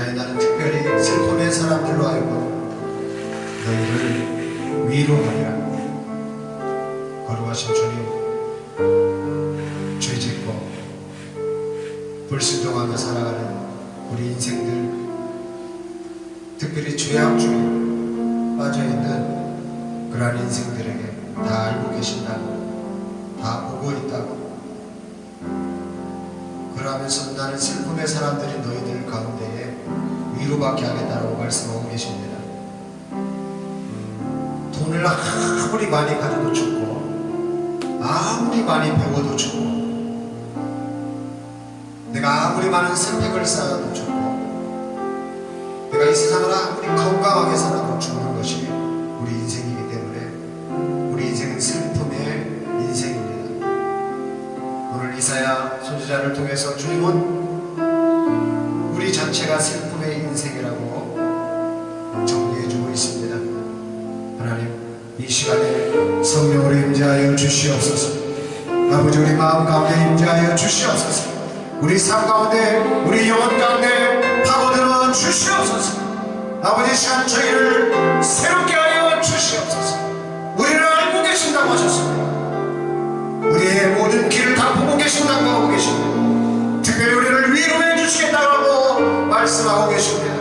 그리하여 나는 특별히 슬픔의 사람들로 하여금 너희를 위로하리라. 거룩하신 주님, 죄짓고 불순종하며 살아가는 우리 인생들, 특별히 죄악 중에 빠져있는 그러한 인생들에게 다 알고 계신다고, 다 보고 있다고, 그러면서 나는 슬픔의 사람들이 너희들 가운데에 위로받게 하겠다라고 말씀하고 계십니다. 돈을 아무리 많이 가져도 죽고, 아무리 많이 배워도 죽고, 내가 아무리 많은 스펙을 쌓아도 죽고, 내가 이 세상을 아무리 건강하게 살아도 죽는 것이 우리 인생이기 때문에 우리 인생은 슬픔의 인생입니다. 오늘 이사야 선지자를 통해서 주님은 우리 자체가 슬픔의 인생이라고 정리해주고 있습니다. 하나님, 이 시간에 성령으로 임재하여 주시옵소서. 아버지, 우리 마음 가운데 임재하여 주시옵소서. 우리 삶 가운데, 우리 영혼 가운데 파고들어 주시옵소서. 아버지, 시간 저희를 새롭게 하여 주시옵소서. 우리를 알고 계신다고 하셨습니다. 우리의 모든 길을 다 보고 계신다고 하고 계십니다. 특별히 우리를 위로해 주시겠다고 말씀하고 계십니다.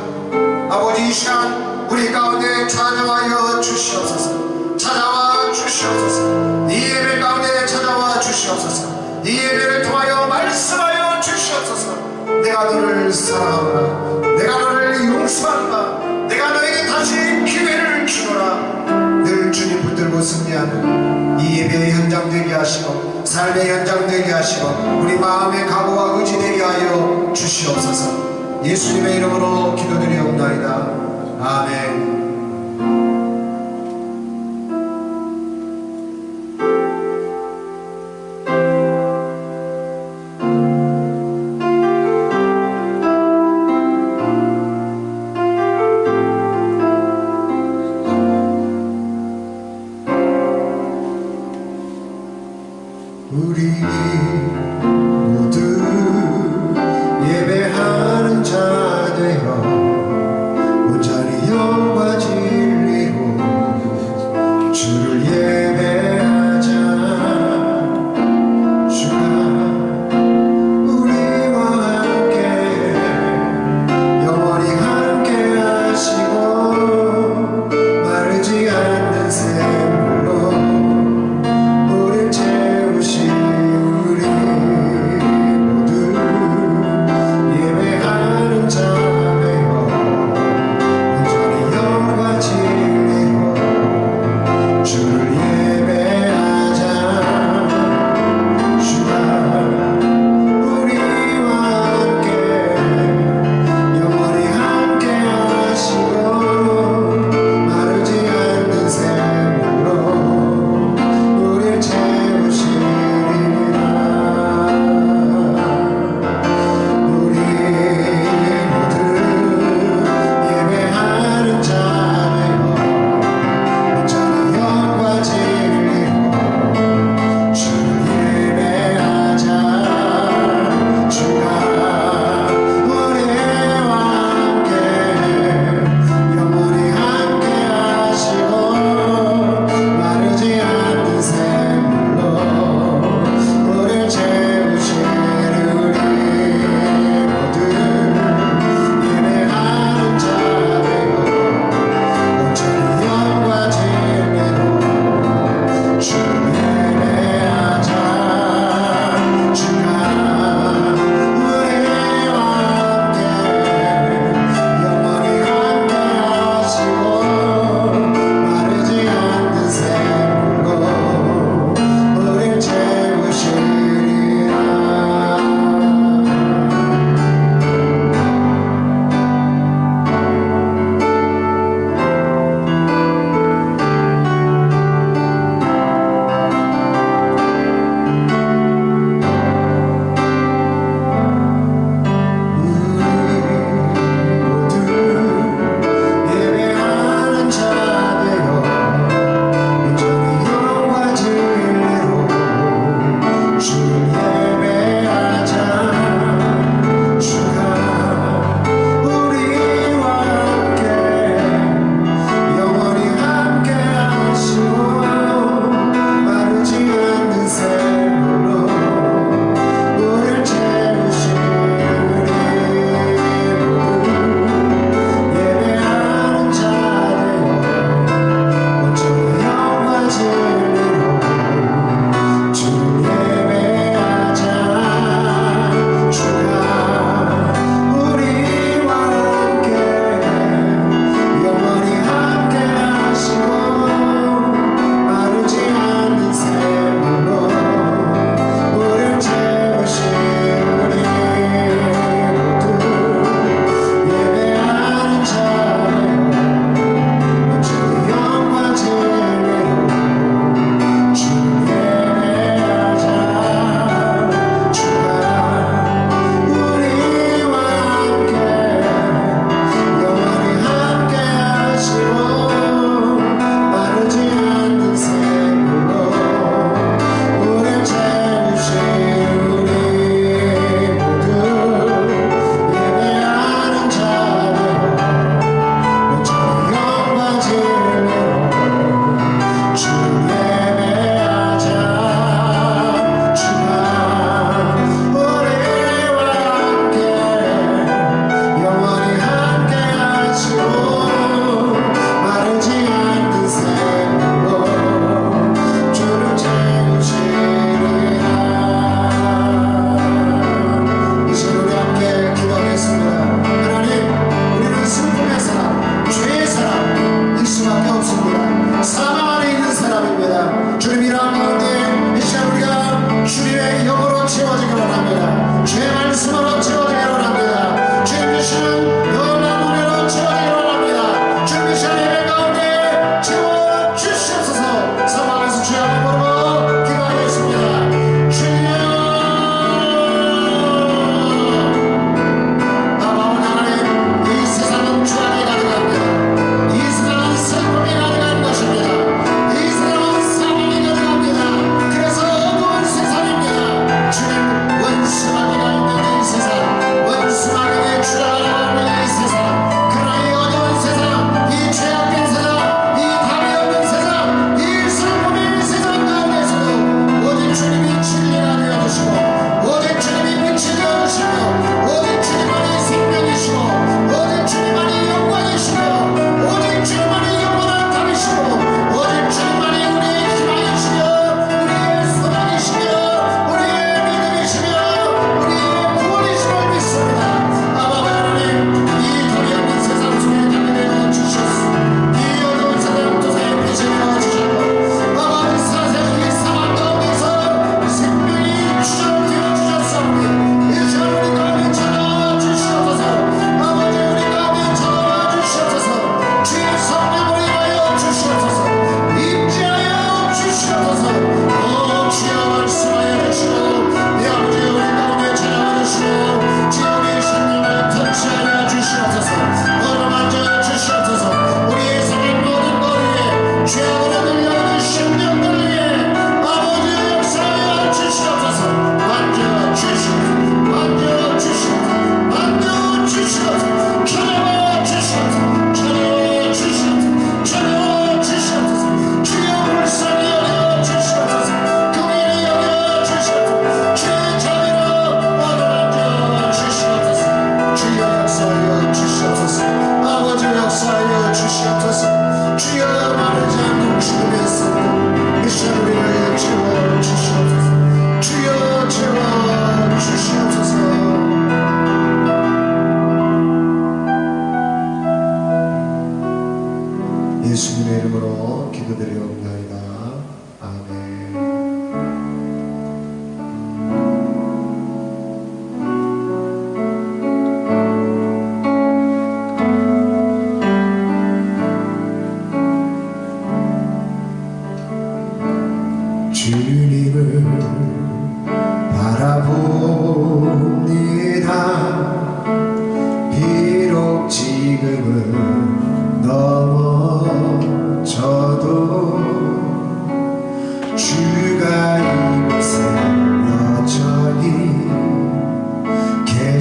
아버지, 이 시간 우리 가운데 찾아와여 주시옵소서. 찾아와 주시옵소서. 이 예배 가운데 찾아와 주시옵소서. 이 예배를 통하여 말씀하여 주시옵소서. 내가 너를 사랑하노라. 내가 너를 용서하노라. 내가 너에게 다시 기회를 주노라. 늘 주님 붙들고 승리하는 이 예배의 현장 되게 하시고, 삶의 현장 되게 하시고, 우리 마음의 각오와 의지 되게 하여 주시옵소서. 예수님의 이름으로 기도드리옵나이다. 아멘. 우리 모두 예배하는 자 되어 온전히 영과 진리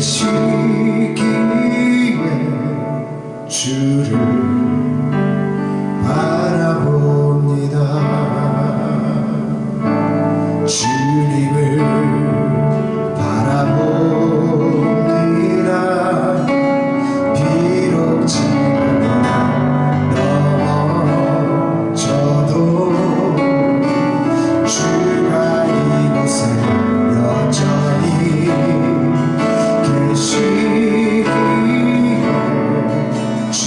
계시기에 주를 바라봅니다. 주님을 바라봅니다. 비록 지금 넘어져도 주가 이곳에 여전히 계시기에 주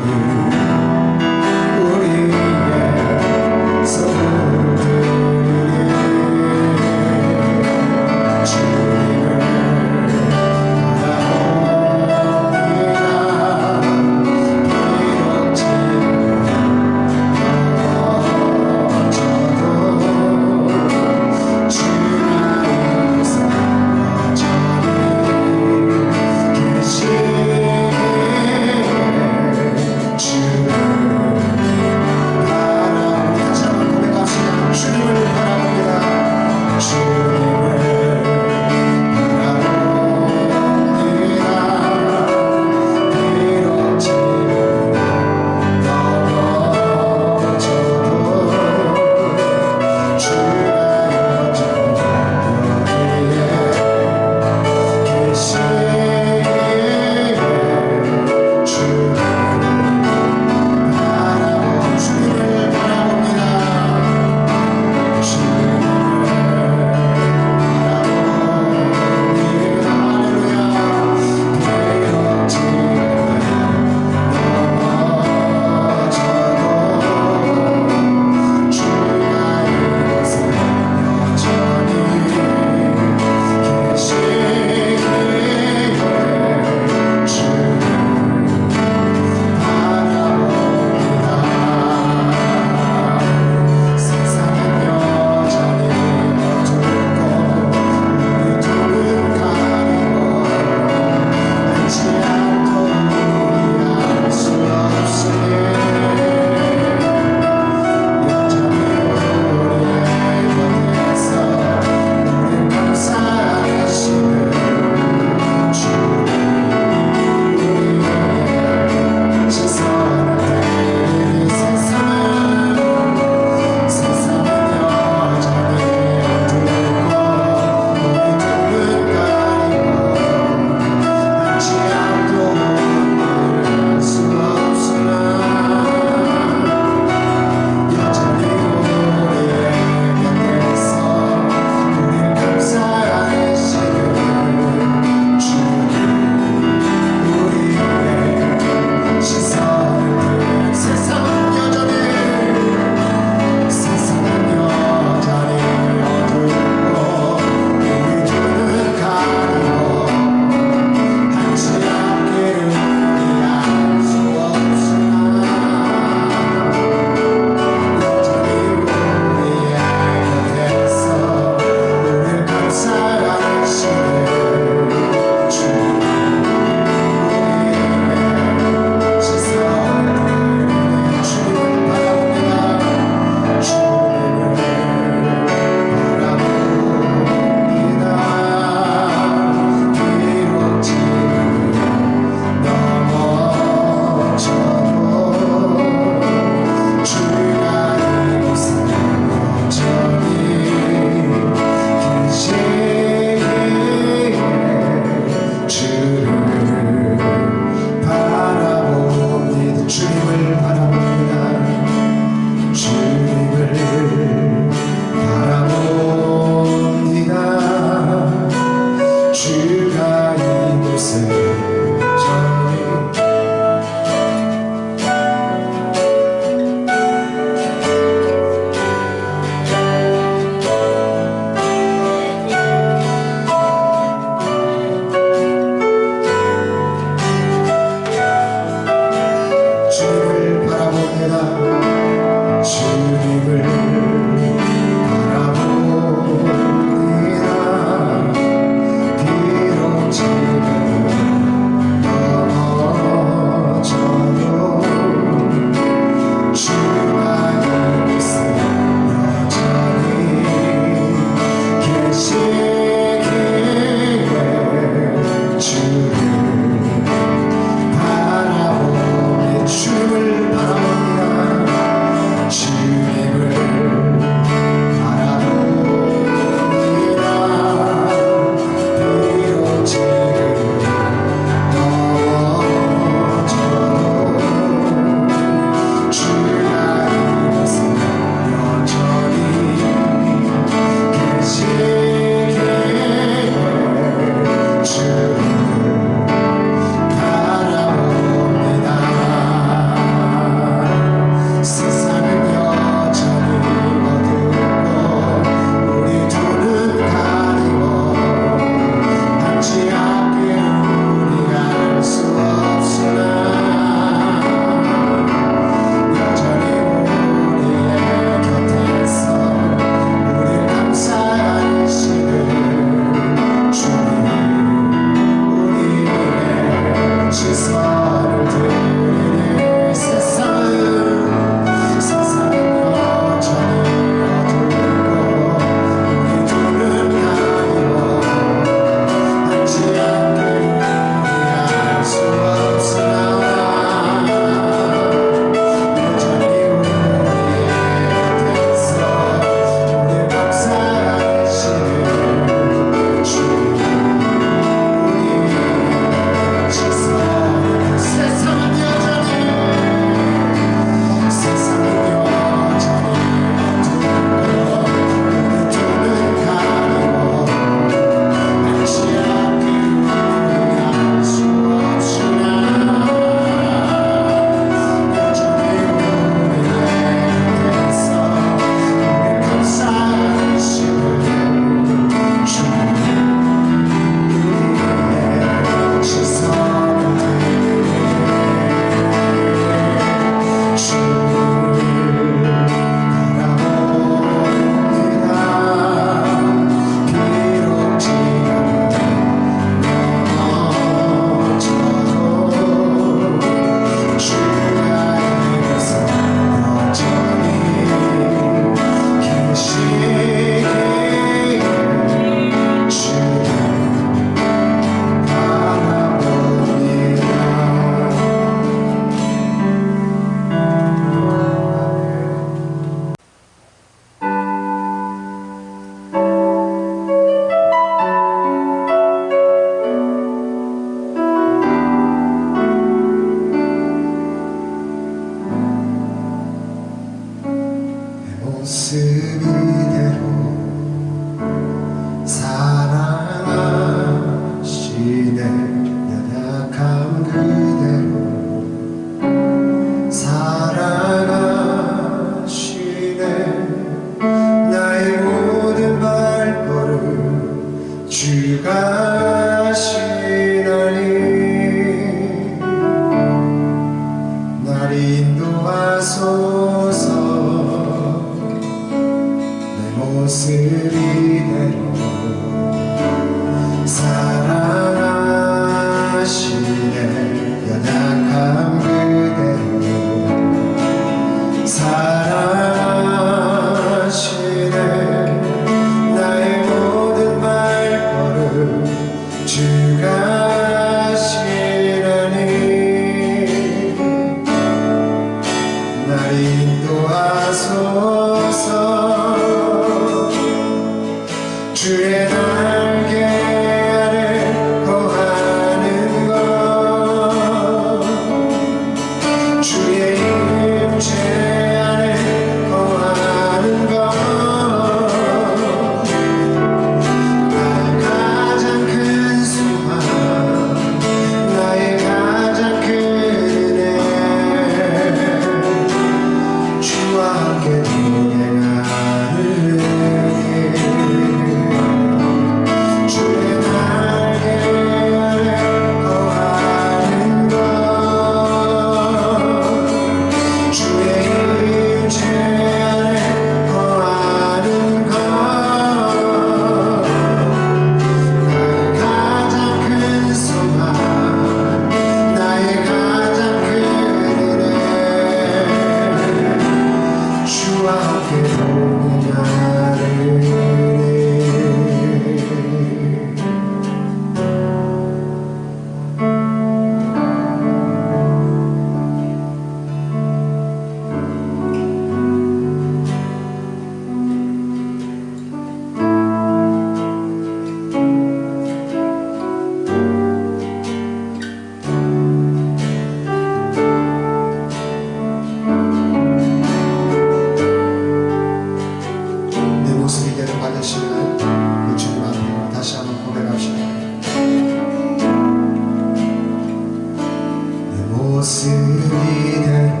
모습 이대로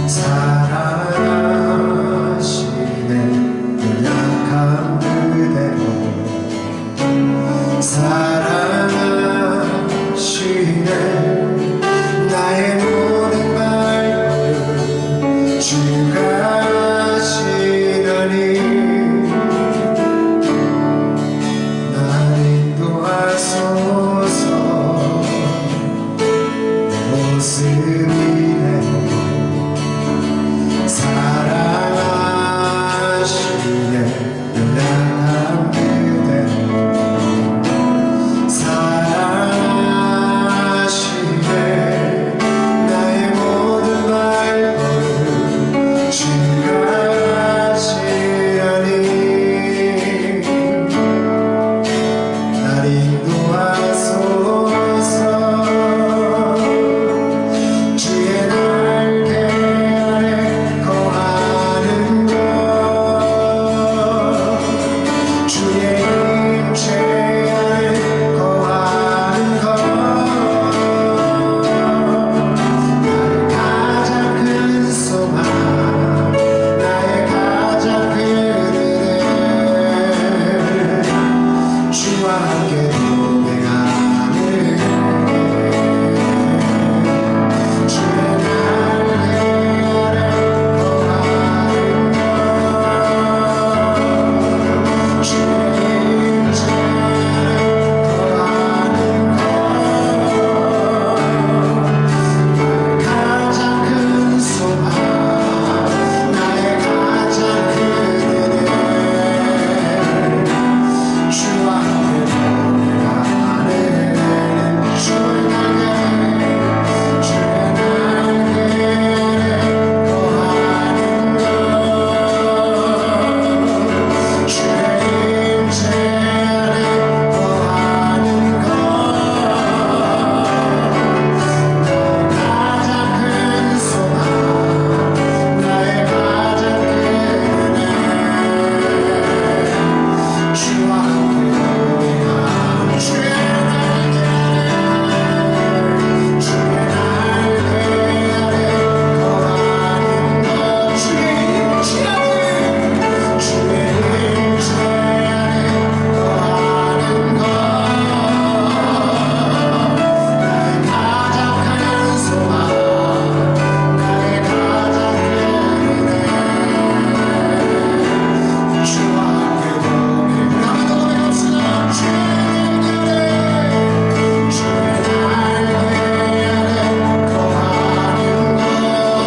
사랑하시네 연약함 그대로 사랑하시네 나의 모든 발걸음 주가 하시나니 나를 인도하소서 모습 이대로 사랑하시네 연약함 그대로 사랑하시네 나의 모든 발걸음 주가 하시나니 날 인도하소서 주의 날개 아래 거하는 것 주의 임재 아래 거하는 것 나의 가장 큰 소망 나의 가장 큰 은혜 주와 함께 동행하는 주의 날개 아래 거하는 것 주의 임재 아래 거하는 것 가장 큰 소망 나의 가장 큰 은혜 주와 함께 동행하는 주의 날개 거하는 것 주의 임재 아래 거하는 것 가장 큰 소망 나의 가장 큰 은혜 주와 함께 동행하는 주의 날개 아래 거하는 것 주의 임재 아래 거하는 것 나의 가장 큰 소망 나의 가장 큰 은혜 주와 함께 동행하는 동행합시다 주의 날개 아래 거하는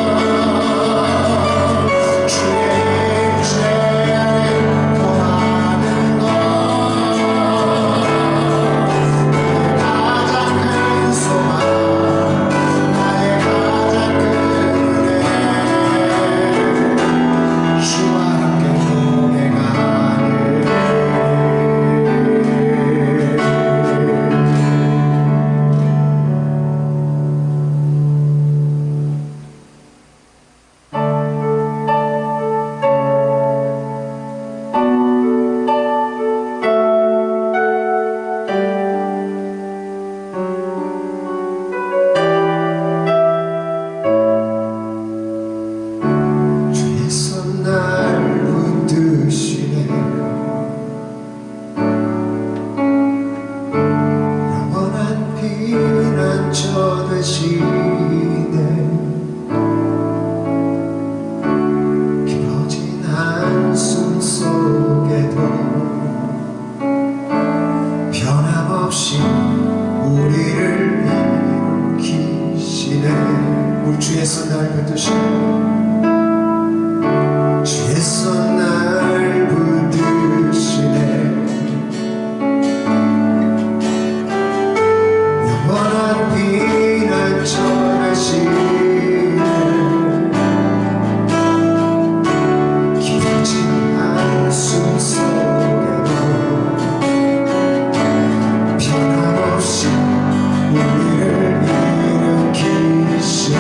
것 주의 임재 아래 거하는 것 가장 큰 소망 나의 가장 큰 은혜 주와 함께 동행하는 주의 손 날 붙드시네 영원한 피난처 되시네 길어진 한숨 속에도 변함없이 우리를 일으키시네 우리 주의 손 날 붙드시네 주의 손 날 붙드시네 영원한 피난처 되시네 길어진 한숨 속에도 변함없이 우리를 일으키시네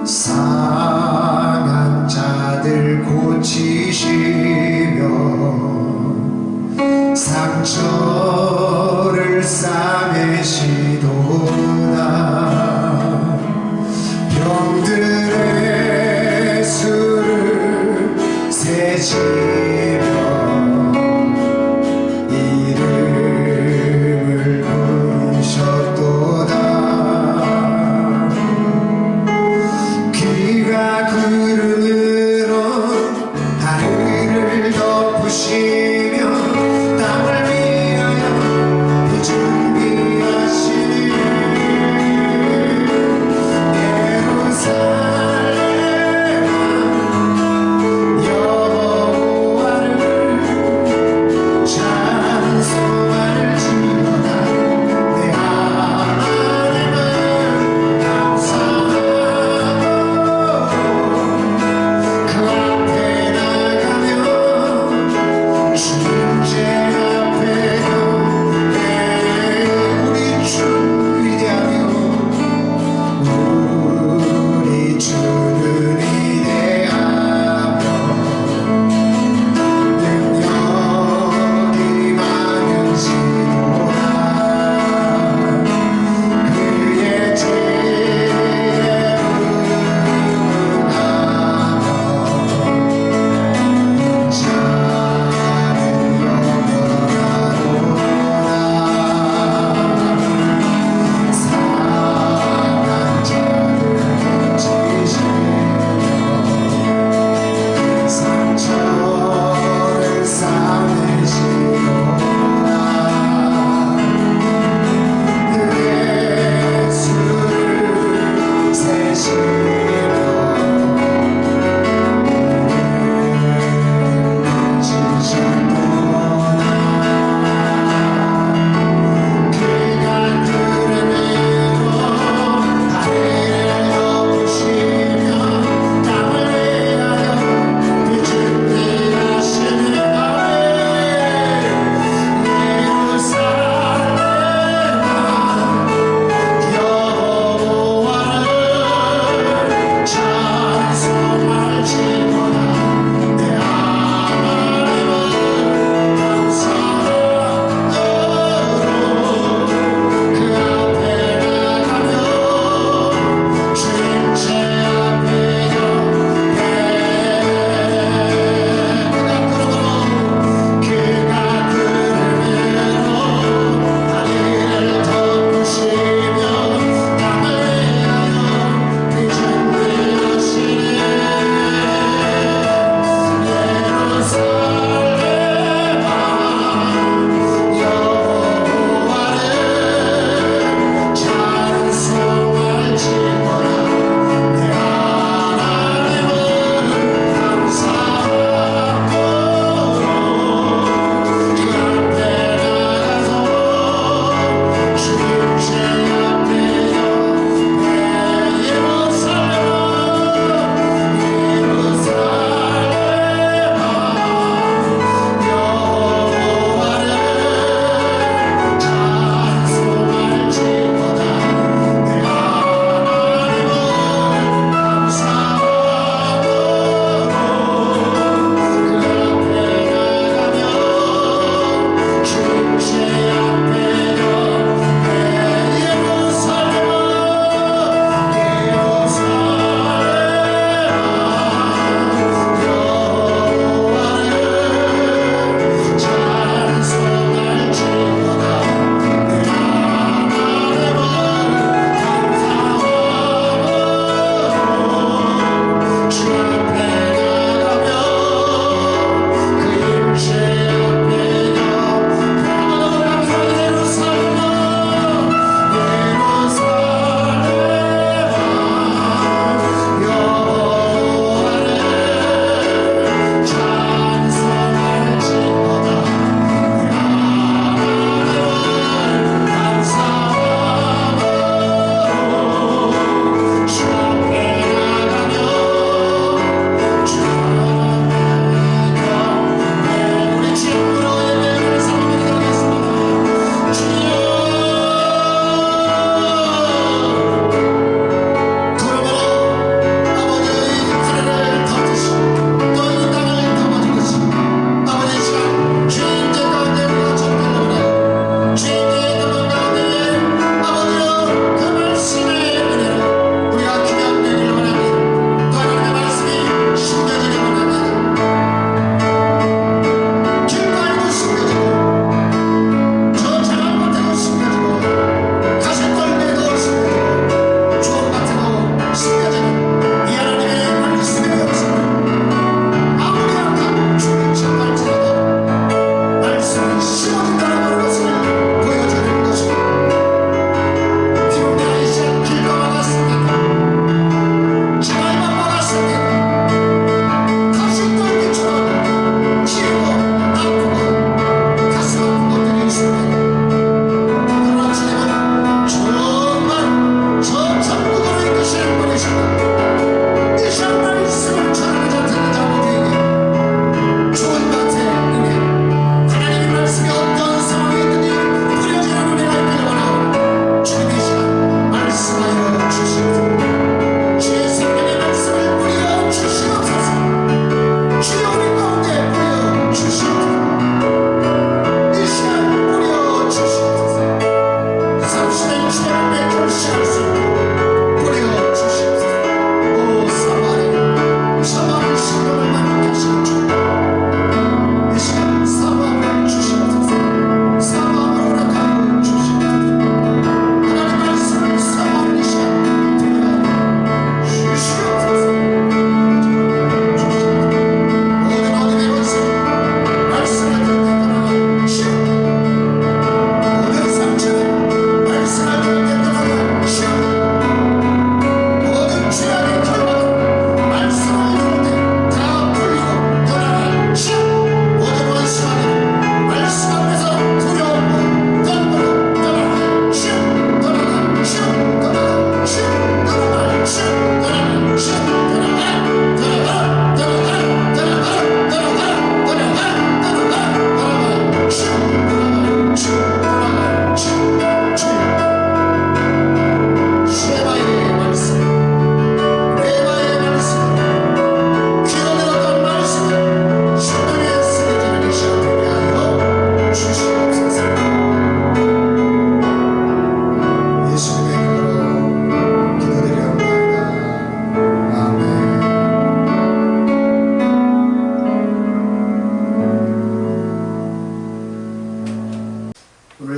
상한 자들 고치시며 상처를 싸매시도다 병들의 수를 세시며 이름을 부르셨도다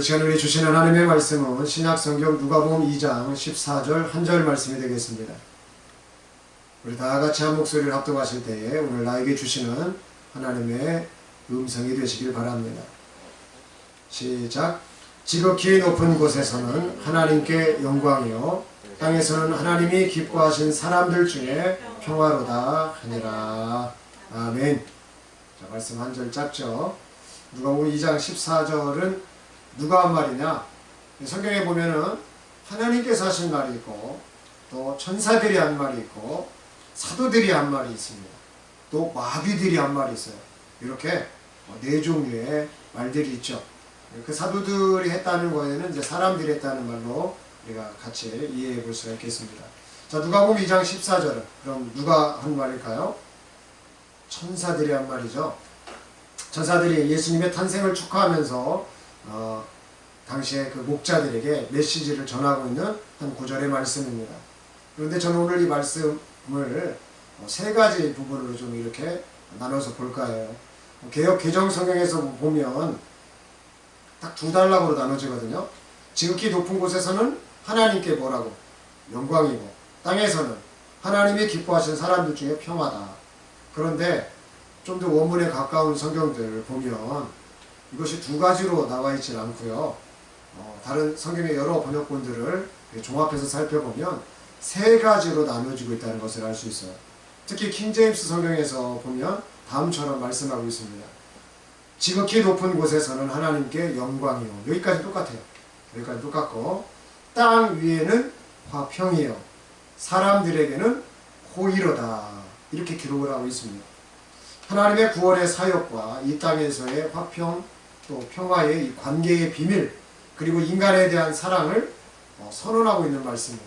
시간 우리 주신 하나님의 말씀은 신약성경 누가복음 2장 14절 한 절 말씀이 되겠습니다. 우리 다 같이 한 목소리를 합독하실 때에 오늘 나에게 주시는 하나님의 음성이 되시길 바랍니다. 시작. 지극히 높은 곳에서는 하나님께 영광이요 땅에서는 하나님이 기뻐하신 사람들 중에 평화로다 하니라. 아멘. 자, 말씀 한 절 짧죠. 누가복음 2장 14절은 누가 한 말이냐? 성경에 보면은 하나님께서 하신 말이 있고 또 천사들이 한 말이 있고 사도들이 한 말이 있습니다. 또 마귀들이 한 말이 있어요. 이렇게 네 종류의 말들이 있죠. 그 사도들이 했다는 거에는 이제 사람들이 했다는 말로 우리가 같이 이해해 볼 수가 있겠습니다. 자, 누가복음 2장 14절은 그럼 누가 한 말일까요? 천사들이 한 말이죠. 천사들이 예수님의 탄생을 축하하면서 당시에 그 목자들에게 메시지를 전하고 있는 한 구절의 말씀입니다. 그런데 저는 오늘 이 말씀을 세 가지 부분으로 좀 이렇게 나눠서 볼까 해요. 개역 개정 성경에서 보면 딱 두 단락으로 나눠지거든요. 지극히 높은 곳에서는 하나님께 뭐라고? 영광이고 땅에서는 하나님이 기뻐하시는 사람들 중에 평화다. 그런데 좀 더 원문에 가까운 성경들을 보면 이것이 두 가지로 나와 있지 않고요. 다른 성경의 여러 번역본들을 종합해서 살펴보면 세 가지로 나눠지고 있다는 것을 알 수 있어요. 특히 킹제임스 성경에서 보면 다음처럼 말씀하고 있습니다. 지극히 높은 곳에서는 하나님께 영광이요. 여기까지 똑같아요. 여기까지 똑같고 땅 위에는 화평이요. 사람들에게는 호의로다. 이렇게 기록을 하고 있습니다. 하나님의 구원의 사역과 이 땅에서의 화평 또 평화의 이 관계의 비밀 그리고 인간에 대한 사랑을 선언하고 있는 말씀이에요.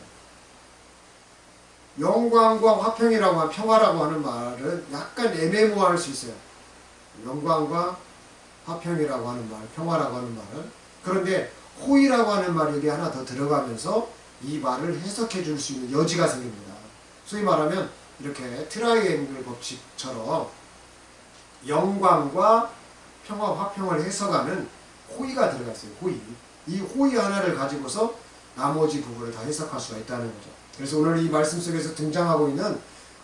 영광과 화평이라고 하는 평화라고 하는 말은 약간 애매모호할 수 있어요. 영광과 화평이라고 하는 말, 평화라고 하는 말은. 그런데 호의라고 하는 말이 여기 하나 더 들어가면서 이 말을 해석해 줄 수 있는 여지가 생깁니다. 소위 말하면 이렇게 트라이앵글 법칙처럼 영광과 평화, 화평을 해석하는 호의가 들어가 있어요. 호의. 이 호의 하나를 가지고서 나머지 부분을 다 해석할 수가 있다는 거죠. 그래서 오늘 이 말씀 속에서 등장하고 있는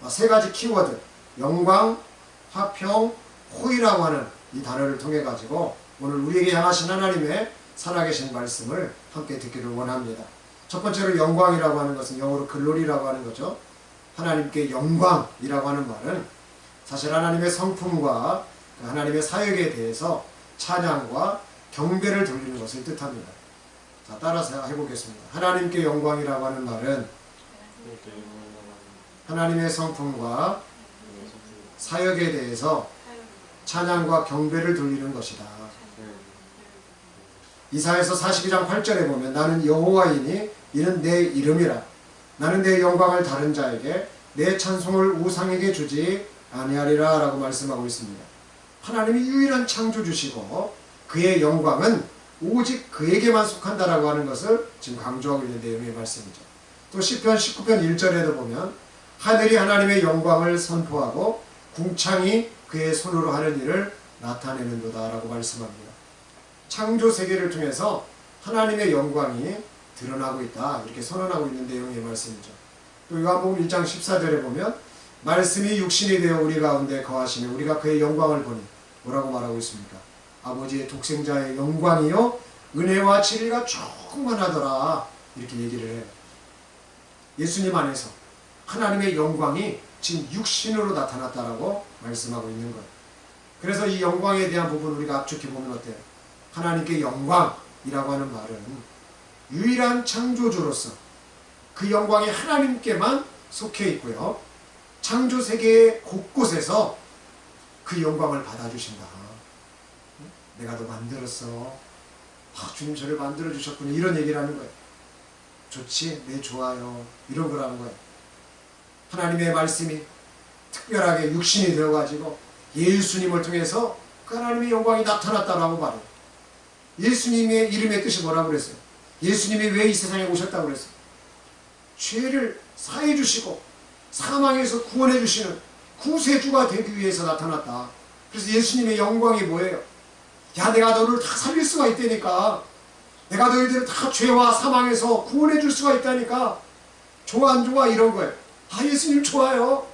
세 가지 키워드 영광, 화평, 호의라고 하는 이 단어를 통해 가지고 오늘 우리에게 향하신 하나님의 살아계신 말씀을 함께 듣기를 원합니다. 첫 번째로 영광이라고 하는 것은 영어로 글로리라고 하는 거죠. 하나님께 영광이라고 하는 말은 사실 하나님의 성품과 하나님의 사역에 대해서 찬양과 경배를 돌리는 것을 뜻합니다. 자, 따라서 해보겠습니다. 하나님께 영광이라고 하는 말은 하나님의 성품과 사역에 대해서 찬양과 경배를 돌리는 것이다. 이사야서 42장 8절에 보면 나는 여호와이니 이는 내 이름이라. 나는 내 영광을 다른 자에게 내 찬송을 우상에게 주지 아니하리라 라고 말씀하고 있습니다. 하나님이 유일한 창조주시고 그의 영광은 오직 그에게만 속한다라고 하는 것을 지금 강조하고 있는 내용의 말씀이죠. 또 시편 19편 1절에도 보면 하늘이 하나님의 영광을 선포하고 궁창이 그의 손으로 하는 일을 나타내는도다 라고 말씀합니다. 창조 세계를 통해서 하나님의 영광이 드러나고 있다 이렇게 선언하고 있는 내용의 말씀이죠. 또 요한복음 1장 14절에 보면 말씀이 육신이 되어 우리 가운데 거하시며 우리가 그의 영광을 보니 뭐라고 말하고 있습니까? 아버지의 독생자의 영광이요 은혜와 진리가 충만하더라 이렇게 얘기를 해요. 예수님 안에서 하나님의 영광이 지금 육신으로 나타났다라고 말씀하고 있는 거예요. 그래서 이 영광에 대한 부분 우리가 압축해 보면 어때요? 하나님께 영광이라고 하는 말은 유일한 창조주로서 그 영광이 하나님께만 속해 있고요. 창조 세계 곳곳에서 그 영광을 받아주신다. 내가 너 만들었어. 주님 저를 만들어주셨군요. 이런 얘기를 하는 거예요. 좋지? 네, 좋아요. 이런 거라는 거예요. 하나님의 말씀이 특별하게 육신이 되어가지고 예수님을 통해서 그 하나님의 영광이 나타났다라고 말해요. 예수님의 이름의 뜻이 뭐라고 그랬어요? 예수님이 왜 이 세상에 오셨다고 그랬어요? 죄를 사해 주시고 사망에서 구원해 주시는 구세주가 되기 위해서 나타났다. 그래서 예수님의 영광이 뭐예요? 야, 내가 너를 다 살릴 수가 있다니까. 내가 너희들을 다 죄와 사망에서 구원해 줄 수가 있다니까. 좋아 안 좋아 이런 거예요. 아, 예수님 좋아요.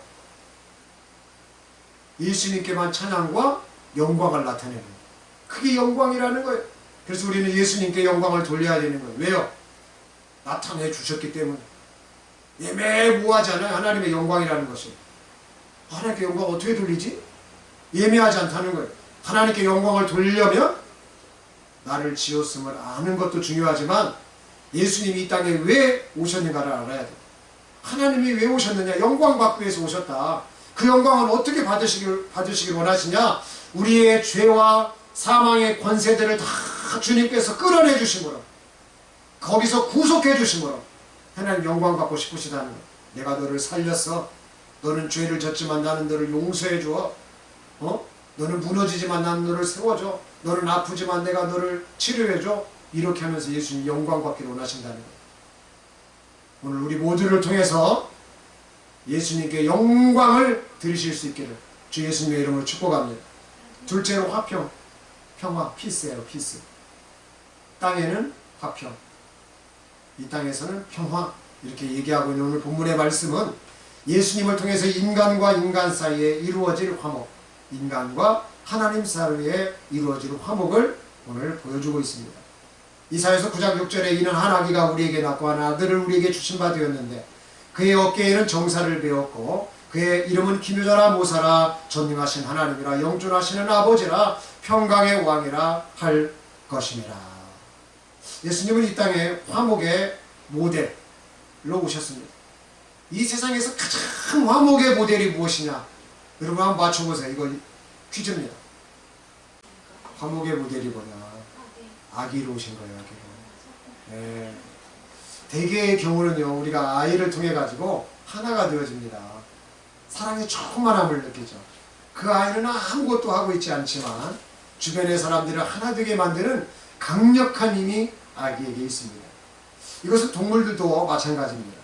예수님께만 찬양과 영광을 나타내는 거예요. 그게 영광이라는 거예요. 그래서 우리는 예수님께 영광을 돌려야 되는 거예요. 왜요? 나타내 주셨기 때문에. 예매무하잖아요. 하나님의 영광이라는 것이. 하나님께 영광 어떻게 돌리지? 예매하지 않다는 거예요. 하나님께 영광을 돌리려면 나를 지었음을 아는 것도 중요하지만 예수님이 이 땅에 왜 오셨는가를 알아야 돼요. 하나님이 왜 오셨느냐? 영광 받기 위해서 오셨다. 그 영광을 어떻게 받으시길 원하시냐? 우리의 죄와 사망의 권세들을 다 주님께서 끌어내 주심으로, 거기서 구속해 주심으로 하나님 영광 받고 싶으시다는 거예요. 내가 너를 살렸어. 너는 죄를 졌지만 나는 너를 용서해 줘. 너는 무너지지만 나는 너를 세워줘. 너는 아프지만 내가 너를 치료해 줘. 이렇게 하면서 예수님 영광 받기를 원하신다는 거예요. 오늘 우리 모두를 통해서 예수님께 영광을 드리실 수 있기를 주 예수님의 이름으로 축복합니다. 둘째로 화평, 평화, 피스예요. 피스. 땅에는 화평, 이 땅에서는 평화, 이렇게 얘기하고 있는 오늘 본문의 말씀은 예수님을 통해서 인간과 인간 사이에 이루어질 화목, 인간과 하나님 사이에 이루어질 화목을 오늘 보여주고 있습니다. 이사야서 9장 6절에 이는 한 아기가 우리에게 낳고 한 아들을 우리에게 주신 바 되었는데 그의 어깨에는 정사를 베었고 그의 이름은 기묘자라 모사라 전능하신 하나님이라 영존하시는 아버지라 평강의 왕이라 할 것이니라. 예수님은 이 땅에 화목의 모델로 오셨습니다. 이 세상에서 가장 화목의 모델이 무엇이냐? 여러분 한번 맞춰보세요. 이거 퀴즈입니다. 화목의 모델이 뭐냐? 아기로 오신 거예요. 아기로. 네. 대개의 경우는요, 우리가 아이를 통해 가지고 하나가 되어집니다. 사랑의 충만함을 느끼죠. 그 아이는 아무것도 하고 있지 않지만 주변의 사람들을 하나 되게 만드는 강력한 힘이 아기에게 있습니다. 이것은 동물들도 마찬가지입니다.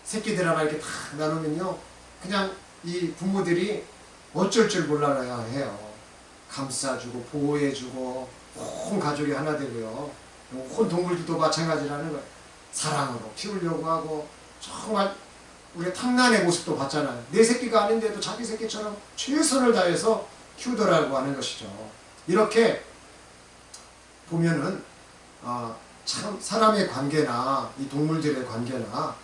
새끼들 하나 이렇게 탁 나누면요, 그냥 이 부모들이 어쩔 줄 몰라야 해요. 감싸주고 보호해주고 온 가족이 하나 되고요. 온 동물들도 마찬가지라는 거예요. 사랑으로 키우려고 하고 정말 우리가 탕란의 모습도 봤잖아요. 내 새끼가 아닌데도 자기 새끼처럼 최선을 다해서 키우더라고 하는 것이죠. 이렇게 보면은 참 사람의 관계나 이 동물들의 관계나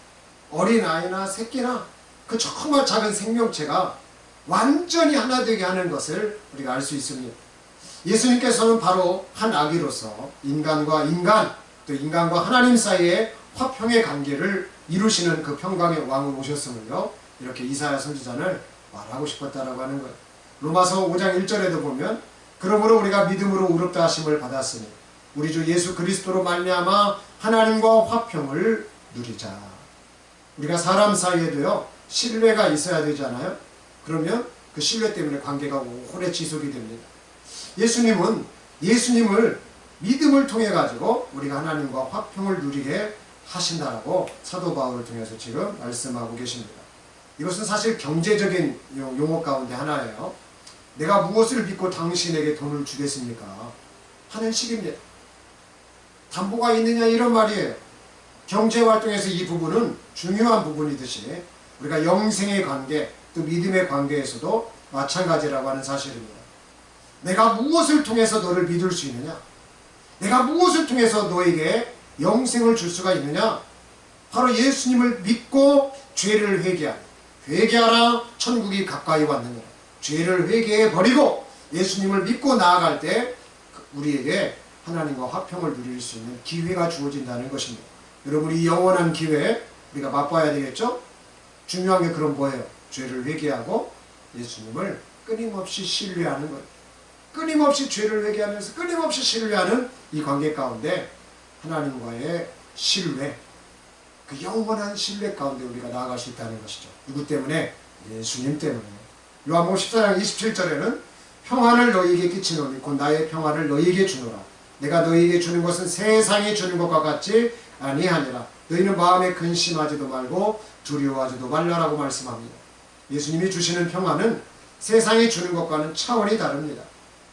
어린아이나 새끼나 그 정말 작은 생명체가 완전히 하나 되게 하는 것을 우리가 알 수 있습니다. 예수님께서는 바로 한 아기로서 인간과 인간, 또 인간과 하나님 사이에 화평의 관계를 이루시는 그 평강의 왕을 오셨음을요, 이렇게 이사야 선지자는 말하고 싶었다라고 하는 거예요. 로마서 5장 1절에도 보면 그러므로 우리가 믿음으로 의롭다 하심을 받았으니 우리 주 예수 그리스도로 말미암아 하나님과 화평을 누리자. 우리가 사람 사이에도요, 신뢰가 있어야 되잖아요. 그러면 그 신뢰 때문에 관계가 오래 지속이 됩니다. 예수님을 믿음을 통해 가지고 우리가 하나님과 화평을 누리게 하신다라고 사도 바울을 통해서 지금 말씀하고 계십니다. 이것은 사실 경제적인 용어 가운데 하나예요. 내가 무엇을 믿고 당신에게 돈을 주겠습니까? 하는 식입니다. 담보가 있느냐 이런 말이에요. 경제활동에서 이 부분은 중요한 부분이듯이 우리가 영생의 관계, 또 믿음의 관계에서도 마찬가지라고 하는 사실입니다. 내가 무엇을 통해서 너를 믿을 수 있느냐? 내가 무엇을 통해서 너에게 영생을 줄 수가 있느냐? 바로 예수님을 믿고 죄를 회개하라 천국이 가까이 왔느니라. 죄를 회개해 버리고 예수님을 믿고 나아갈 때 우리에게 하나님과 화평을 누릴 수 있는 기회가 주어진다는 것입니다. 여러분, 이 영원한 기회 우리가 맛봐야 되겠죠? 중요한 게 그럼 뭐예요? 죄를 회개하고 예수님을 끊임없이 신뢰하는 거예요. 끊임없이 죄를 회개하면서 끊임없이 신뢰하는 이 관계 가운데 하나님과의 신뢰, 그 영원한 신뢰 가운데 우리가 나아갈 수 있다는 것이죠. 누구 때문에? 예수님 때문에. 요한복음 14장 27절에는 평안을 너희에게 끼치노니 곧 나의 평안을 너희에게 주노라. 내가 너희에게 주는 것은 세상이 주는 것과 같지 아니하니라. 너희는 마음에 근심하지도 말고 두려워하지도 말라라고 말씀합니다. 예수님이 주시는 평안은 세상이 주는 것과는 차원이 다릅니다.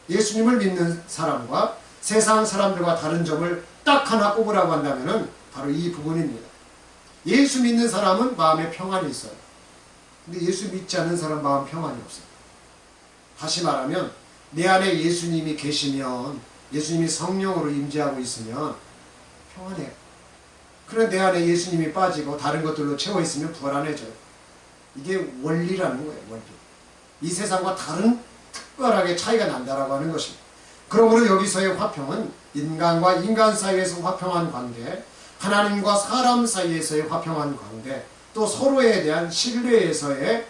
예수님을 믿는 사람과 세상 사람들과 다른 점을 딱 하나 꼽으라고 한다면 바로 이 부분입니다. 예수 믿는 사람은 마음에 평안이 있어요. 근데 예수 믿지 않는 사람 마음 평안이 없어요. 다시 말하면 내 안에 예수님이 계시면, 예수님이 성령으로 임재하고 있으면 평안해요. 그런데 내 안에 예수님이 빠지고 다른 것들로 채워 있으면 불안해져요. 이게 원리라는 거예요. 원리. 이 세상과 다른 특별하게 차이가 난다라고 하는 것입니다. 그러므로 여기서의 화평은 인간과 인간 사이에서 화평한 관계, 하나님과 사람 사이에서의 화평한 관계, 또 서로에 대한 신뢰에서의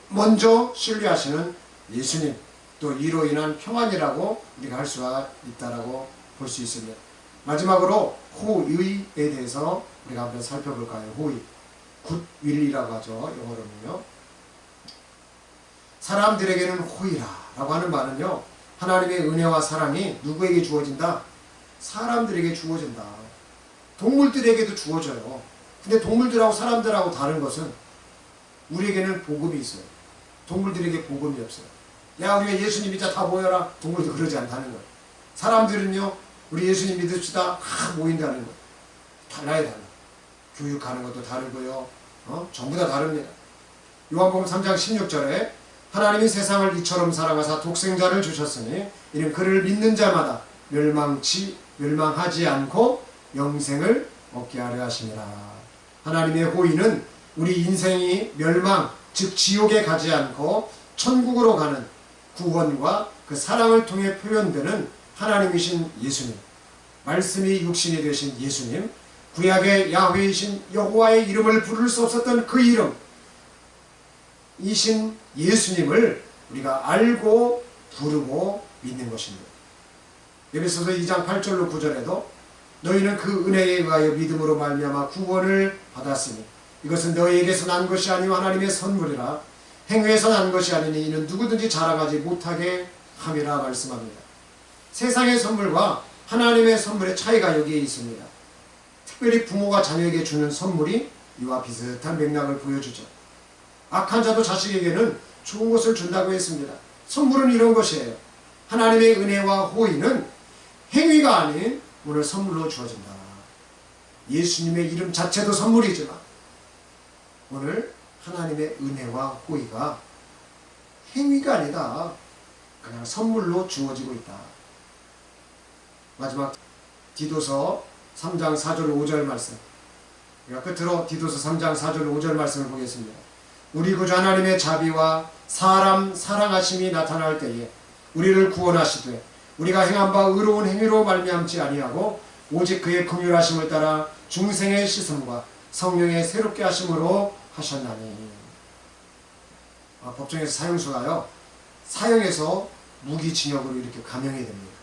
먼저 신뢰하시는 예수님, 또 이로 인한 평안이라고 우리가 할 수가 있다라고 볼 수 있습니다. 마지막으로 호의에 대해서 우리가 한번 살펴볼까요? 호의. 굿윌이라고 하죠. 영어로는요. 사람들에게는 호의라라고 하는 말은요, 하나님의 은혜와 사랑이 누구에게 주어진다? 사람들에게 주어진다. 동물들에게도 주어져요. 근데 동물들하고 사람들하고 다른 것은 우리에게는 복음이 있어요. 동물들에게 복음이 없어요. 야, 우리가 예수님 믿자 다 모여라. 동물도 그러지 않다는 거예요. 사람들은요, 우리 예수님 믿읍시다 다 모인다는 거예요. 달라요, 달라. 교육하는 것도 다르고요. 전부 다 다릅니다. 요한복음 3장 16절에 하나님이 세상을 이처럼 사랑하사 독생자를 주셨으니 이는 그를 믿는 자마다 멸망하지 않고 영생을 얻게 하려 하심이라. 하나님의 호의는 우리 인생이 멸망, 즉 지옥에 가지 않고 천국으로 가는 구원과 그 사랑을 통해 표현되는 하나님이신 예수님, 말씀이 육신이 되신 예수님, 구약의 야훼이신 여호와의 이름을 부를 수 없었던 그 이름 이신 예수님을 우리가 알고 부르고 믿는 것입니다. 에베소서 2장 8절로 9절에도 너희는 그 은혜에 의하여 믿음으로 말미암아 구원을 받았으니 이것은 너희에게서 난 것이 아니요 하나님의 선물이라. 행위에서 난 것이 아니니 이는 누구든지 자랑하지 못하게 함이라 말씀합니다. 세상의 선물과 하나님의 선물의 차이가 여기에 있습니다. 특별히 부모가 자녀에게 주는 선물이 이와 비슷한 맥락을 보여주죠. 악한 자도 자식에게는 좋은 것을 준다고 했습니다. 선물은 이런 것이에요. 하나님의 은혜와 호의는 행위가 아닌 오늘 선물로 주어진다. 예수님의 이름 자체도 선물이지만 오늘 하나님의 은혜와 호의가 행위가 아니다. 그냥 선물로 주어지고 있다. 마지막 디도서 3장 4절 5절 말씀, 우리가 끝으로 디도서 3장 4절 5절 말씀을 보겠습니다. 우리 구주 하나님의 자비와 사람 사랑하심이 나타날 때에 우리를 구원하시되 우리가 행한 바 의로운 행위로 말미암지 아니하고 오직 그의 긍휼하심을 따라 중생의 씻음과 성령의 새롭게 하심으로 하셨나니. 법정에서 사형수가요, 사형에서 무기징역으로 이렇게 감형이 됩니다.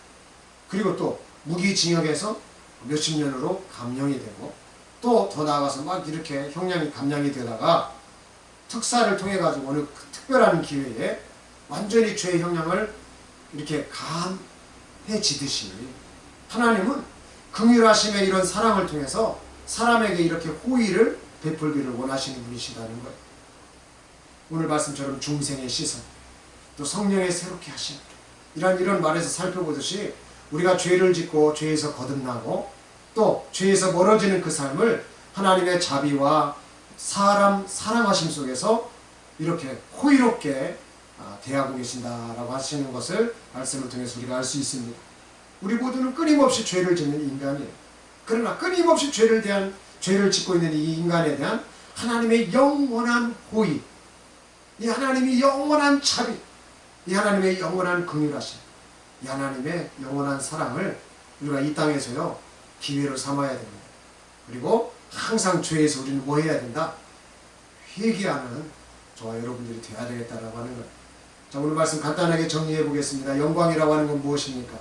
그리고 또 무기징역에서 몇십 년으로 감형이 되고 또 더 나아가서 막 이렇게 형량이 감량이 되다가 특사를 통해 가지고 어느 특별한 기회에 완전히 죄의 형량을 이렇게 감해지듯이 하나님은 긍휼하심의 이런 사랑을 통해서 사람에게 이렇게 호의를 베풀기를 원하시는 분이시다는 거예요. 오늘 말씀처럼 중생의 시선, 또 성령의 새롭게 하심, 이런 말에서 살펴보듯이 우리가 죄를 짓고 죄에서 거듭나고 또 죄에서 멀어지는 그 삶을 하나님의 자비와 사람 사랑하심 속에서 이렇게 호의롭게 대하고 계신다라고 하시는 것을 말씀을 통해서 우리가 알 수 있습니다. 우리 모두는 끊임없이 죄를 짓는 인간이에요. 그러나 끊임없이 죄를 짓고 있는 이 인간에 대한 하나님의 영원한 호의, 이 하나님의 영원한 자비, 이 하나님의 영원한 긍휼하심, 이 하나님의 영원한 사랑을 우리가 이 땅에서요 기회로 삼아야 됩니다. 그리고 항상 죄에서 우리는 뭐 해야 된다? 회개하는 저와 여러분들이 되어야 되겠다라고 하는 거예요. 자, 오늘 말씀 간단하게 정리해 보겠습니다. 영광이라고 하는 건 무엇입니까?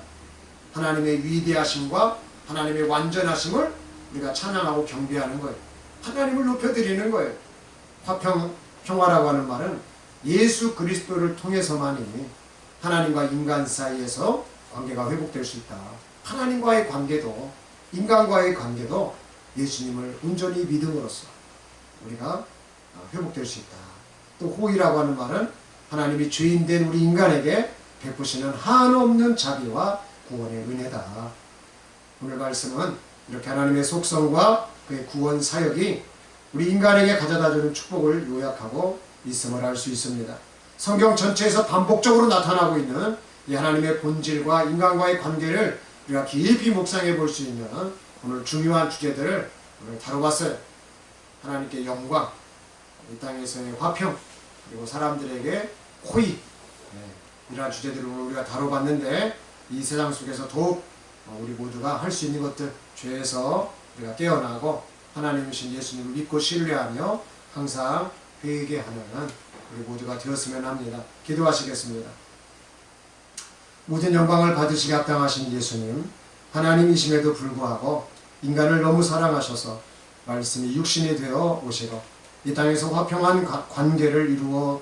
하나님의 위대하심과 하나님의 완전하심을 우리가 찬양하고 경배하는 거예요. 하나님을 높여드리는 거예요. 평화라고 하는 말은 예수 그리스도를 통해서만이 하나님과 인간 사이에서 관계가 회복될 수 있다. 하나님과의 관계도 인간과의 관계도 예수님을 온전히 믿음으로써 우리가 회복될 수 있다. 또 호의라고 하는 말은 하나님이 죄인된 우리 인간에게 베푸시는 한없는 자비와 구원의 은혜다. 오늘 말씀은 이렇게 하나님의 속성과 그의 구원 사역이 우리 인간에게 가져다주는 축복을 요약하고 있음을 알 수 있습니다. 성경 전체에서 반복적으로 나타나고 있는 이 하나님의 본질과 인간과의 관계를 우리가 깊이 묵상해 볼 수 있는 오늘 중요한 주제들을 오늘 다뤄봤어요. 하나님께 영광, 이 땅에서의 화평, 그리고 사람들에게 호의, 이러한 주제들을 우리가 다뤄봤는데 이 세상 속에서 더욱 우리 모두가 할 수 있는 것들, 죄에서 우리가 깨어나고 하나님이신 예수님을 믿고 신뢰하며 항상 회개하는 우리 모두가 되었으면 합니다. 기도하시겠습니다. 모든 영광을 받으시기 합당하신 예수님, 하나님이심에도 불구하고 인간을 너무 사랑하셔서 말씀이 육신이 되어 오시고 이 땅에서 화평한 관계를 이루어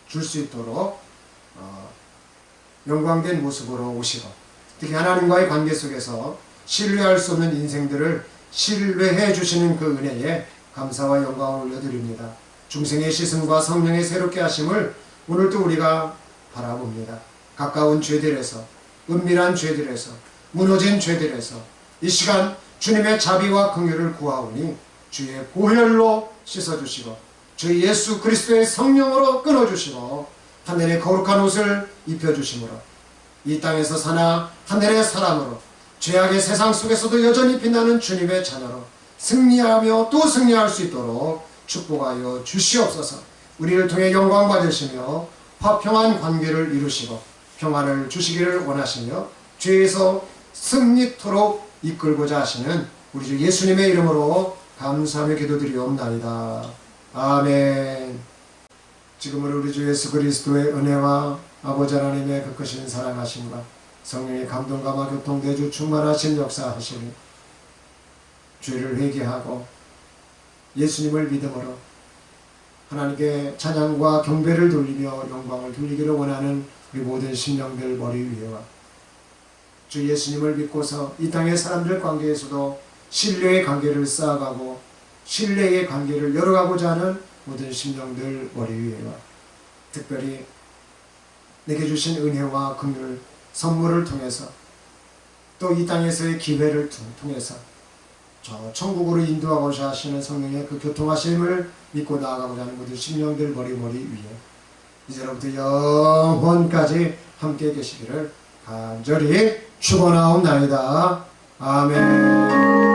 줄 수 있도록 영광된 모습으로 오시고, 특히 하나님과의 관계 속에서 신뢰할 수 없는 인생들을 신뢰해 주시는 그 은혜에 감사와 영광을 올려드립니다. 중생의 시선과 성령의 새롭게 하심을 오늘도 우리가 바라봅니다. 가까운 죄들에서, 은밀한 죄들에서, 무너진 죄들에서 이 시간 주님의 자비와 긍휼을 구하오니 주의 보혈로 씻어주시고 주 예수 그리스도의 성령으로 끊어주시고 하늘의 거룩한 옷을 입혀주심으로 이 땅에서 사나 하늘의 사람으로 죄악의 세상 속에서도 여전히 빛나는 주님의 자녀로 승리하며 또 승리할 수 있도록 축복하여 주시옵소서. 우리를 통해 영광 받으시며 화평한 관계를 이루시고 평안을 주시기를 원하시며 죄에서 승리토록 이끌고자 하시는 우리 주 예수님의 이름으로 감사하며 기도드리옵나이다. 아멘. 지금으로 우리 주 예수 그리스도의 은혜와 아버지 하나님의 그 크신 사랑하심과 성령의 감동감화 교통대주 충만하신 역사하시니 죄를 회개하고 예수님을 믿음으로 하나님께 찬양과 경배를 돌리며 영광을 돌리기를 원하는 우리 모든 심령들 머리 위에와 주 예수님을 믿고서 이 땅의 사람들 관계에서도 신뢰의 관계를 쌓아가고 신뢰의 관계를 열어가고자 하는 모든 심령들 머리 위에와 특별히 내게 주신 은혜와 긍휼 선물을 통해서 또 이 땅에서의 기회를 통해서 저 천국으로 인도하고자 하시는 성령의 그 교통하심을 믿고 나아가고자 하는 모든 심령들 머리 위에 이제로부터 영원까지 함께 계시기를 간절히 축원하옵나이다. 아멘.